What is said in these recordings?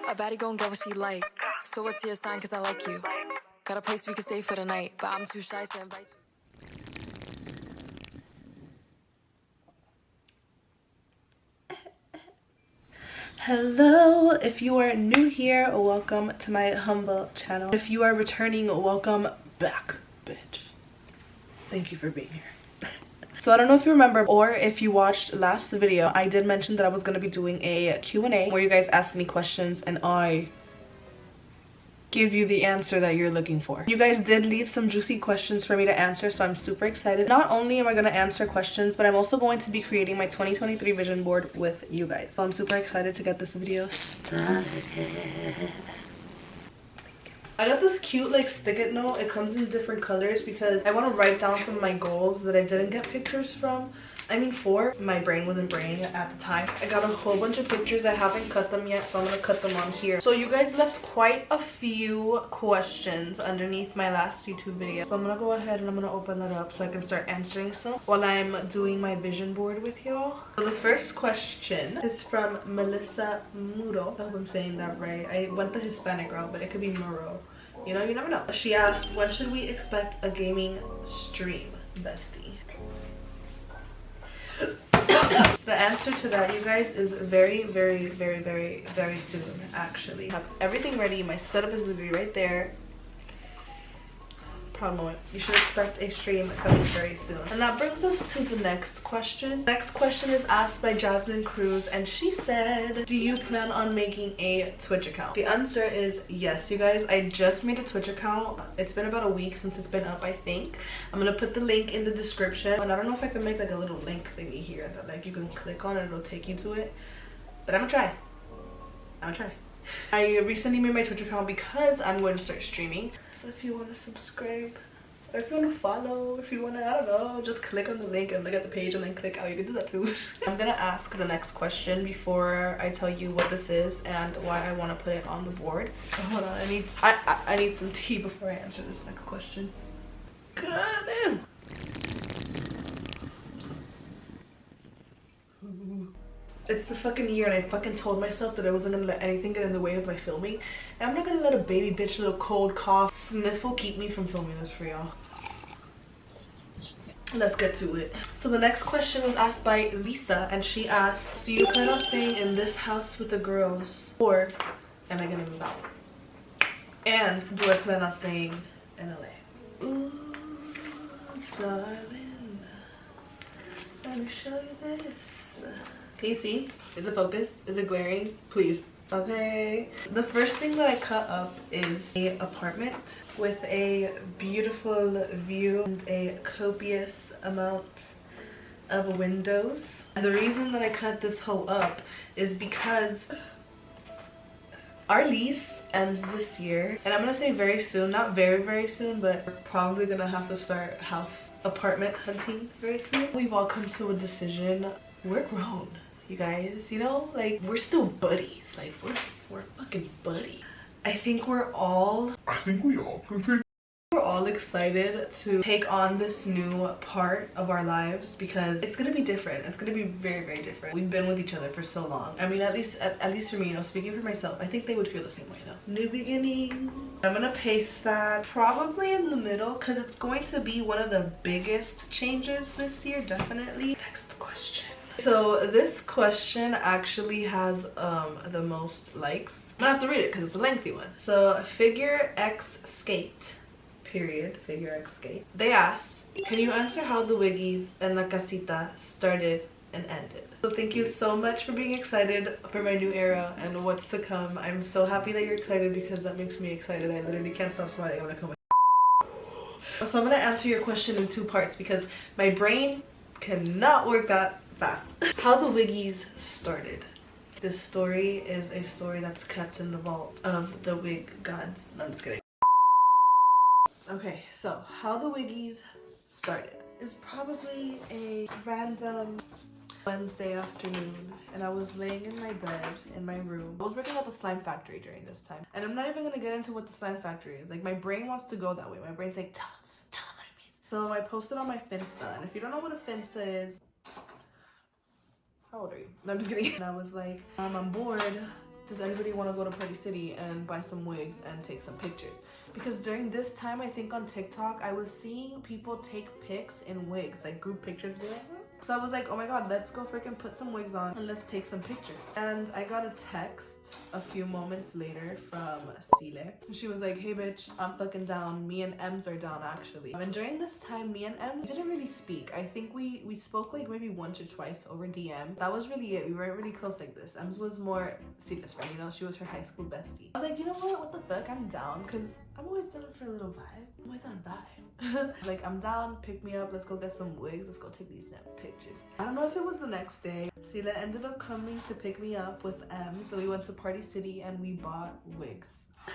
A baddie gon' get what she like. So what's your sign? Cause I like you. Got a place we can stay for the night, but I'm too shy to invite you. Hello, if you are new here, welcome to my humble channel. If you are returning, welcome back, bitch. Thank you for being here. So I don't know if you remember or if you watched last video, I did mention that I was going to be doing a Q&A where you guys ask me questions and I give you the answer that you're looking for. You guys did leave some juicy questions for me to answer, so I'm super excited. Not only am I going to answer questions, but I'm also going to be creating my 2023 vision board with you guys. So I'm super excited to get this video started. I got this cute like stick-it note. It comes in different colors because I want to write down some of my goals that I didn't get pictures from. For my brain wasn't braining at the time. I got a whole bunch of pictures. I haven't cut them yet, so I'm gonna cut them on here. So you guys left quite a few questions underneath my last YouTube video, so I'm gonna go ahead and I'm gonna open that up so I can start answering some while I'm doing my vision board with y'all. So the first question is from Melissa Muro. I hope I'm saying that right. I went the Hispanic route, but it could be Muro. You know, you never know. She asked, when should we expect a gaming stream, bestie? The answer to that, you guys, is very, very, very, very, very soon, actually. I have everything ready. My setup is literally right there. Proud moment. You should expect a stream coming very soon. And that brings us to the next question. Next question is asked by Jasmine Cruz, and she said, do you plan on making a Twitch account? The answer is yes, you guys. I just made a Twitch account. It's been about a week since it's been up, I think. I'm gonna put the link in the description, and I don't know if I can make like a little link thingy here that like you can click on and it'll take you to it, but I'm gonna try. I recently made my Twitch account because I'm going to start streaming. So if you want to subscribe, or if you want to follow, if you want to, I don't know, just click on the link and look at the page and then click out. You can do that too. I'm going to ask the next question before I tell you what this is and why I want to put it on the board. So hold on, I need some tea before I answer this next question. God damn. It's the fucking year and I fucking told myself that I wasn't gonna let anything get in the way of my filming. And I'm not gonna let a baby bitch little cold cough sniffle keep me from filming this for y'all. Let's get to it. So the next question was asked by Lisa, and she asked, do you plan on staying in this house with the girls or am I gonna move out? And do I plan on staying in LA? Ooh, darling, let me show you this. Can you see? Is it focused? Is it glaring? Please. Okay. The first thing that I cut up is an apartment with a beautiful view and a copious amount of windows. And the reason that I cut this hoe up is because our lease ends this year. And I'm gonna say very soon, not very, very soon, but we're probably gonna have to start apartment hunting very soon. We've all come to a decision. We're grown, you guys, you know, like we're still buddies, like we're fucking buddies. I think we all excited to take on this new part of our lives because it's gonna be different. It's gonna be very, very different. We've been with each other for so long. I mean, at least for me, you know, speaking for myself, I think they would feel the same way though. New beginning. I'm gonna paste that probably in the middle because it's going to be one of the biggest changes this year, definitely. Next question. So this question actually has the most likes. I'm gonna have to read it because it's a lengthy one. So Figure X Skate, period, Figure X Skate. They asked, can you answer how the Wiggies and La Casita started and ended? So thank you so much for being excited for my new era and what's to come. I'm so happy that you're excited because that makes me excited. I literally can't stop smiling when I come. So I'm gonna answer your question in two parts because my brain cannot work that fast. How the Wiggies started. This story is a story that's kept in the vault of the wig gods. No, I'm just kidding. Okay, so how the Wiggies started is probably a random Wednesday afternoon, and I was laying in my bed in my room. I was working at the slime factory during this time, and I'm not even gonna get into what the slime factory is. Like, my brain wants to go that way. My brain's like, tell them what it means. So I posted on my Finsta, and if you don't know what a Finsta is, how old are you? No, I'm just kidding. And I was like, I'm bored. does anybody want to go to Party City and buy some wigs and take some pictures? Because during this time, I think on TikTok, I was seeing people take pics in wigs, like group pictures, be like, So I was like, oh my god, let's go freaking put some wigs on and let's take some pictures. And I got a text a few moments later from Sile. She was like, hey bitch, I'm fucking down. Me and Ems are down actually. And during this time, me and Ems didn't really speak. I think we spoke like maybe once or twice over DM. That was really it. We weren't really close like this. Ems was more Sile's friend, you know, she was her high school bestie. I was like, you know what the fuck, I'm down, because I'm always down for a little vibe. I'm always on vibe. Like, I'm down, pick me up, let's go get some wigs, let's go take these damn pictures. I don't know if it was the next day. Sila ended up coming to pick me up with M, so we went to Party City and we bought wigs.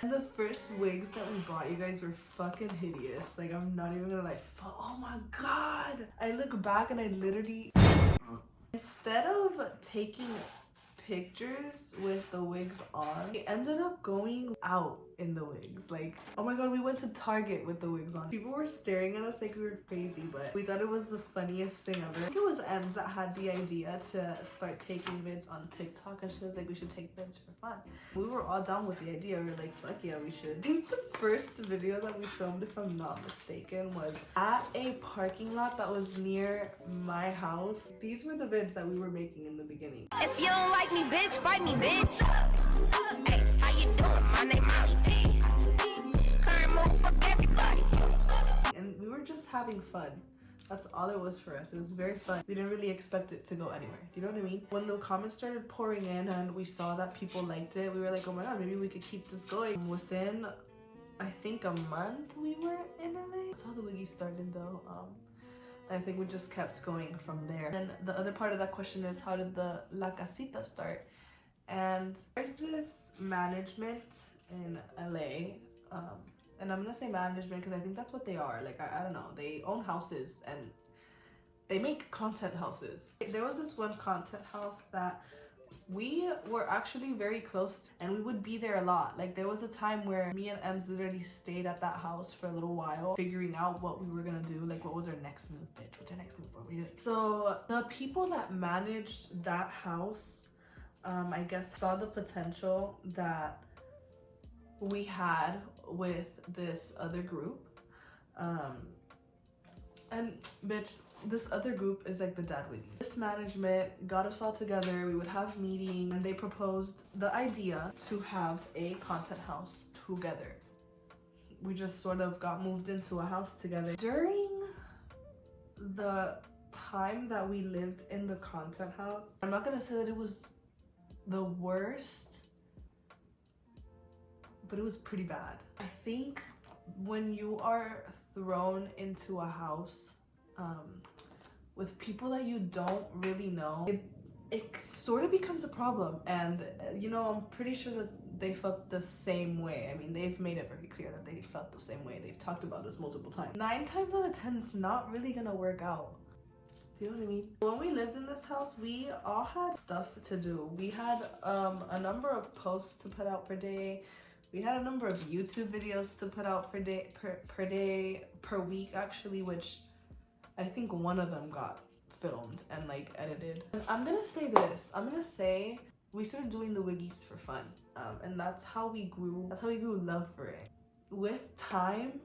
And the first wigs that we bought, you guys, were fucking hideous. Like, I'm not even gonna like, oh my god. I look back and I literally, instead of taking pictures with the wigs on, we ended up going out in the wigs. Like, oh my god, we went to Target with the wigs on. People were staring at us like we were crazy, but we thought it was the funniest thing ever. I think it was Ems that had the idea to start taking vids on TikTok, and she was like, we should take vids for fun. We were all down with the idea. We were like, fuck yeah, we should. I think the first video that we filmed, if I'm not mistaken, was at a parking lot that was near my house. These were the vids that we were making in the beginning. If you don't like me, bitch, fight me, bitch. Hey, how you doing? My name is Current move for everybody. And we were just having fun. That's all it was for us. It was very fun. We didn't really expect it to go anywhere. Do you know what I mean? When the comments started pouring in and we saw that people liked it, we were like, oh my god, maybe we could keep this going. Within, I think, a month we were in LA. That's how the Wiggies started though. I think we just kept going from there. And the other part of that question is, how did the La Casita start? And there's this management in LA, and I'm gonna say management because I think that's what they are. Like, I don't know, they own houses and they make content houses. There was this one content house that we were actually very close to, and we would be there a lot. Like, there was a time where me and Ems literally stayed at that house for a little while, figuring out what we were gonna do. Like, what was our next move, bitch? What's our next move? What are we doing? So the people that managed that house, I guess, saw the potential that we had with this other group. And bitch, this other group is like the Dad Wiggies. This management got us all together. We would have meetings, and they proposed the idea to have a content house together. We just sort of got moved into a house together. During the time that we lived in the content house, I'm not gonna say that it was the worst, but it was pretty bad. I think when you are thrown into a house with people that you don't really know, it sort of becomes a problem. And you know, I'm pretty sure that they felt the same way. I mean, they've made it very clear that they felt the same way. They've talked about this multiple times. 9 times out of 10, it's not really gonna work out. Do you know what I mean? When we lived in this house, we all had stuff to do. We had a number of posts to put out per day. We had a number of YouTube videos to put out per week actually, which I think one of them got filmed and like edited. And I'm gonna say this. I'm gonna say we started doing the Wiggies for fun, and that's how we grew. That's how we grew love for it. With time,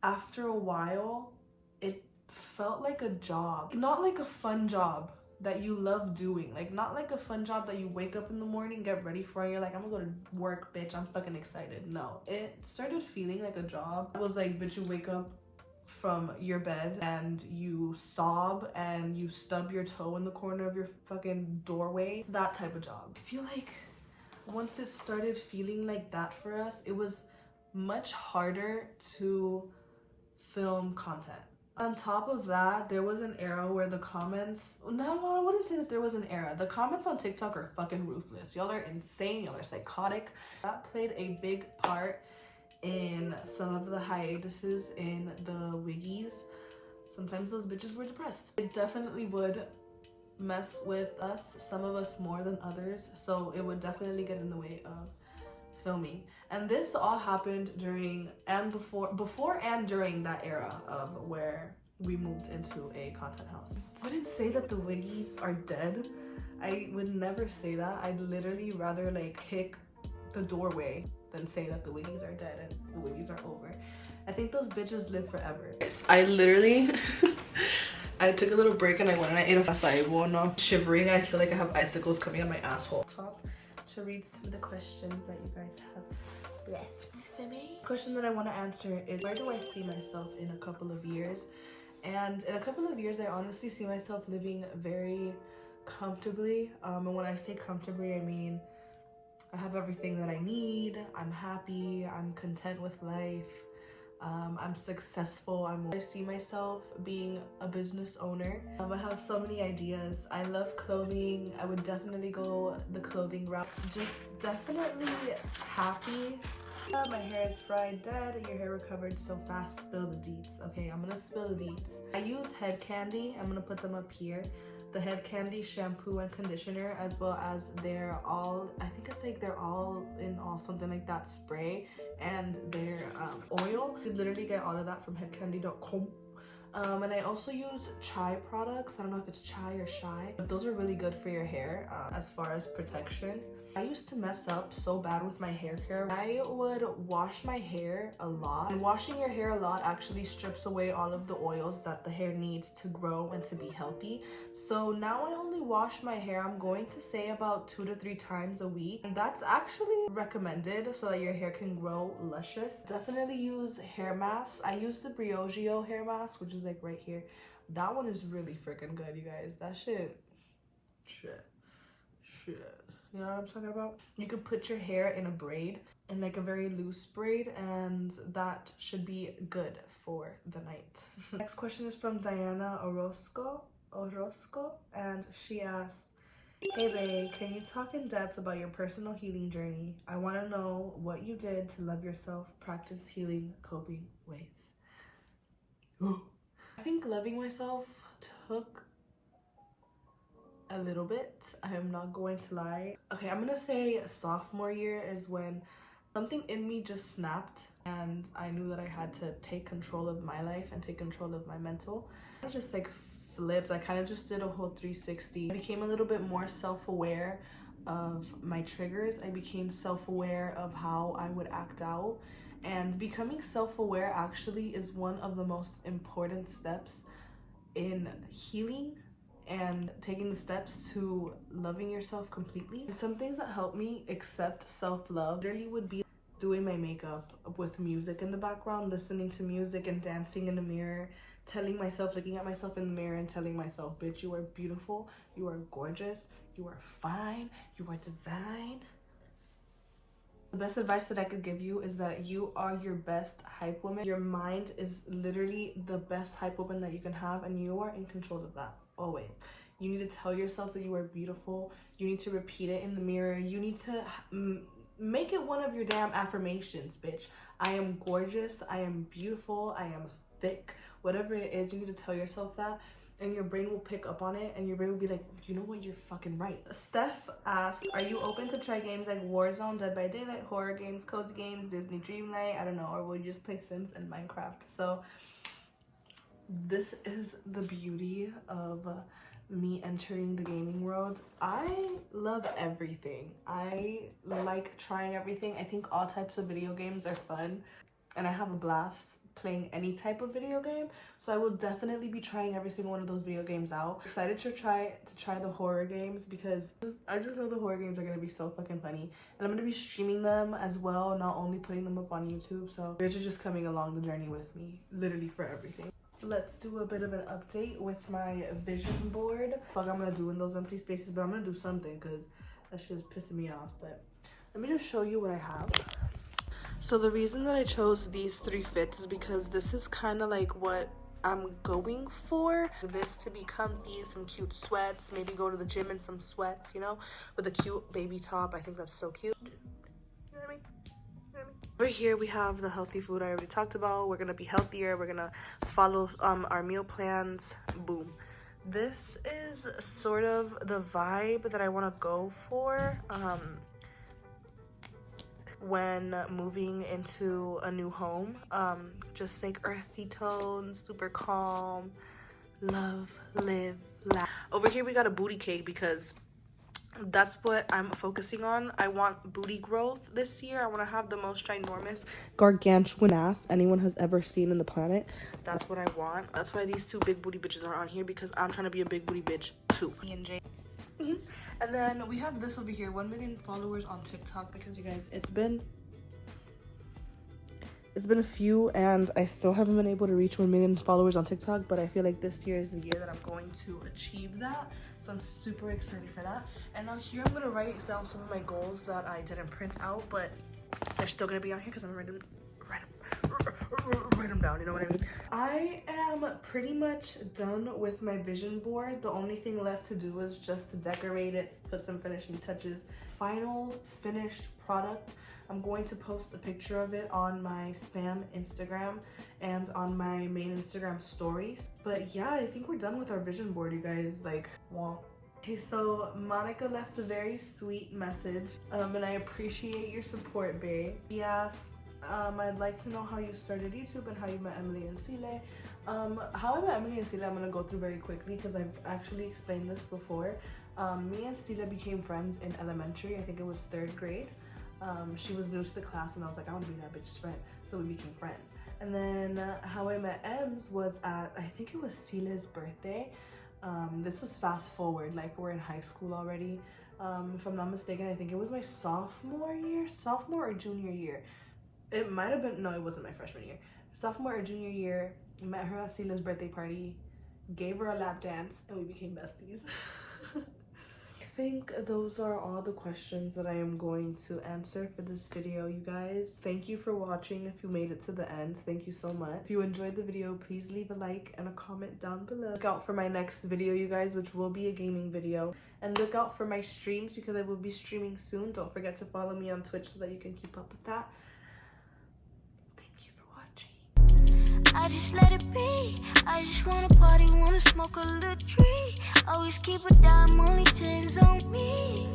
after a while, it felt like a job, not like a fun job that you love doing, like not like a fun job that you wake up in the morning, get ready for, and you're like, I'm gonna go to work, bitch, I'm fucking excited. No, it started feeling like a job. It was like, bitch, you wake up from your bed and you sob and you stub your toe in the corner of your fucking doorway. It's that type of job. I feel like once it started feeling like that for us, it was much harder to film content. On top of that, there was an era where the comments, no, I wouldn't say that there was an era. The comments on TikTok are fucking ruthless. Y'all are insane, y'all are psychotic. That played a big part in some of the hiatuses in the Wiggies. Sometimes those bitches were depressed. It definitely would mess with us, some of us more than others, so it would definitely get in the way of filming. And this all happened during and before and during that era of where we moved into a content house. I wouldn't say that the Wiggies are dead. I would never say that. I'd literally rather like kick the doorway than say that the Wiggies are dead and the Wiggies are over. I think those bitches live forever. I literally I took a little break and I went and I ate a acai, shivering, and I feel like I have icicles coming out my asshole. Top to read some of the questions that you guys have left for me. The question that I want to answer is, where do I see myself in a couple of years? And in a couple of years, I honestly see myself living very comfortably. And when I say comfortably, I mean I have everything that I need. I'm happy. I'm content with life. I'm successful. I see myself being a business owner. I have so many ideas. I love clothing. I would definitely go the clothing route. Just definitely happy. My hair is fried dead. Your hair recovered so fast. Spill the deets. Okay, I'm gonna spill the deets. I use head candy. I'm gonna put them up here. The head candy shampoo and conditioner, as well as their all, I think it's like they're all in all something like that spray, and their oil. You could literally get all of that from headcandy.com. And I also use chai products. I don't know if it's chai or shy, but those are really good for your hair as far as protection. I used to mess up so bad with my hair care. I would wash my hair a lot. And washing your hair a lot actually strips away all of the oils that the hair needs to grow and to be healthy. So now I only wash my hair, I'm going to say about 2 to 3 times a week. And that's actually recommended so that your hair can grow luscious. Definitely use hair masks. I use the Briogeo hair mask, which is like right here. That one is really freaking good, you guys. That shit. You know what I'm talking about? You could put your hair in a braid, in like a very loose braid, and that should be good for the night. Next question is from Diana Orozco, and she asks, hey babe, can you talk in depth about your personal healing journey? I want to know what you did to love yourself, practice healing coping ways. I think loving myself took a little bit. I am not going to lie. Okay, I'm gonna say sophomore year is when something in me just snapped and I knew that I had to take control of my life and take control of my mental. I just like flipped. I kind of just did a whole 360. I became a little bit more self-aware of my triggers. I became self-aware of how I would act out, and becoming self-aware actually is one of the most important steps in healing and taking the steps to loving yourself completely. And some things that help me accept self-love literally would be doing my makeup with music in the background, listening to music and dancing in the mirror, telling myself, looking at myself in the mirror and telling myself, bitch, you are beautiful, you are gorgeous, you are fine, you are divine. The best advice that I could give you is that you are your best hype woman. Your mind is literally the best hype woman that you can have, and you are in control of that. Always. You need to tell yourself that you are beautiful. You need to repeat it in the mirror. You need to make it one of your damn affirmations, bitch. I am gorgeous. I am beautiful. I am thick. Whatever it is, you need to tell yourself that, and your brain will pick up on it, and your brain will be like, you know what, you're fucking right. Steph asked, are you open to try games like Warzone, Dead by Daylight, horror games, cozy games, Disney Dreamlight, I don't know, or will you just play Sims and Minecraft? So this is the beauty of me entering the gaming world. I love everything. I like trying everything. I think all types of video games are fun, and I have a blast playing any type of video game. So I will definitely be trying every single one of those video games out. Excited to try the horror games, because I just know the horror games are gonna be so fucking funny, and I'm gonna be streaming them as well, not only putting them up on YouTube. So you're just coming along the journey with me, literally for everything. Let's do a bit of an update with my vision board. Fuck, I'm gonna do in those empty spaces, but I'm gonna do something because that shit is pissing me off. But let me just show you what I have. So the reason that I chose these 3 fits is because this is kind of like what I'm going for. This to be comfy, some cute sweats, maybe go to the gym in some sweats, you know, with a cute baby top. I think that's so cute. You know what I mean? Over here we have the healthy food I already talked about. We're gonna be healthier. We're gonna follow our meal plans. Boom. This is sort of the vibe that I want to go for. when moving into a new home. Just like earthy tones, super calm, love, live, laugh. Over here we got a booty cake because that's what I'm focusing on. I want booty growth this year. I want to have the most ginormous gargantuan ass anyone has ever seen in the planet. That's what I want. That's why these two big booty bitches are on here, because I'm trying to be a big booty bitch too. Me and Jay. And then we have this over here, 1 million followers on TikTok, because you guys, it's been a few and I still haven't been able to reach 1 million followers on TikTok, but I feel like this year is the year that I'm going to achieve that, so I'm super excited for that. And now here I'm gonna write down some of my goals that I didn't print out, but they're still gonna be on here because I'm gonna write them down, you know what I mean? I am pretty much done with my vision board. The only thing left to do is just to decorate it, put some finishing touches. Final finished product, I'm going to post a picture of it on my spam Instagram and on my main Instagram stories. But yeah, I think we're done with our vision board, you guys. Like, well. Okay, so Monica left a very sweet message, and I appreciate your support, babe. She asked, I'd like to know how you started YouTube and how you met Emily and Sile. How I met Emily and Sile, I'm gonna go through very quickly because I've actually explained this before. Me and Sile became friends in elementary. I think it was 3rd grade. She was new to the class and I was like, I want to be that bitch's friend. So we became friends. And then how I met Ems was at, I think it was Sile's birthday. This was fast forward, like we're in high school already. If I'm not mistaken, I think it was my sophomore or junior year. It might have been, no, it wasn't my freshman year. Sophomore or junior year, met her at Sila's birthday party, gave her a lap dance, and we became besties. I think those are all the questions that I am going to answer for this video, you guys. Thank you for watching. If you made it to the end, thank you so much. If you enjoyed the video, please leave a like and a comment down below. Look out for my next video, you guys, which will be a gaming video. And look out for my streams because I will be streaming soon. Don't forget to follow me on Twitch so that you can keep up with that. I just let it be. I just wanna party, wanna smoke a little tree. Always keep a dime, only 10s on me.